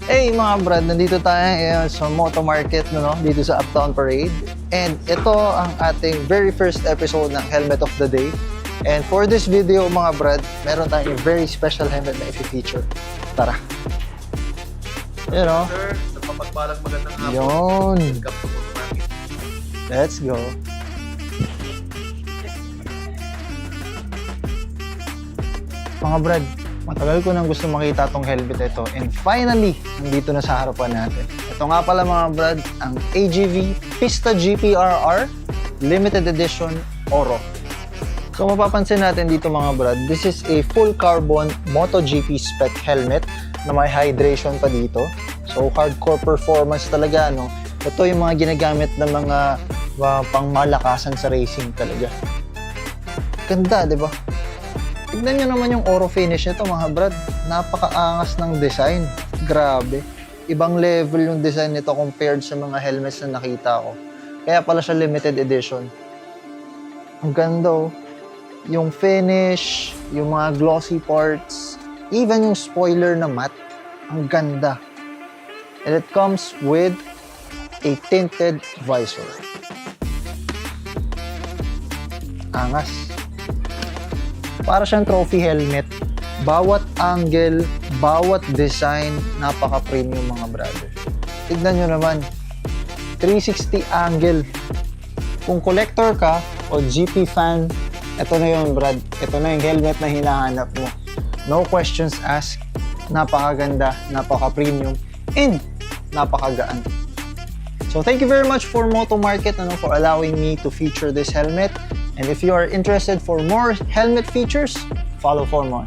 Hey mga brad, nandito tayo ngayon sa Moto Market dito sa Uptown Parade. And ito ang ating very first episode ng Helmet of the Day. And for this video mga brad, meron tayong very special helmet na i-feature. Tara! Yun o. Sir, sa papagpalang magandang hapon. Yun. Welcome to Moto Market. Let's go. Mga brad, matagal ko nang gusto makita tong helmet ito and finally, nandito na sa harapan natin. Ito nga pala mga brad, ang AGV Pista GPRR Limited Edition Oro. So mapapansin natin dito mga brad, this is a full carbon MotoGP spec helmet na may hydration pa dito. So hardcore performance talaga, no? Ito yung mga ginagamit ng mga pangmalakasan sa racing talaga. Ganda, di ba? Tignan nyo naman yung oro finish nito mga brad. Napakaangas ng design. Grabe. Ibang level yung design nito compared sa mga helmets na nakita ko. Kaya pala siya limited edition. Ang ganda oh. Yung finish, yung mga glossy parts, even yung spoiler na matte. Ang ganda. And it comes with a tinted visor. Angas. Para siyang trophy helmet. Bawat angle, bawat design, napaka-premium mga brother. Tignan nyo naman. 360 angle. Kung collector ka o GP fan, ito na yun brad. Ito na yung helmet na hinahanap mo. No questions asked. Napakaganda, napaka-premium, and napakagaan. So thank you very much for Moto Market for allowing me to feature this helmet. And if you are interested for more helmet features, follow for more.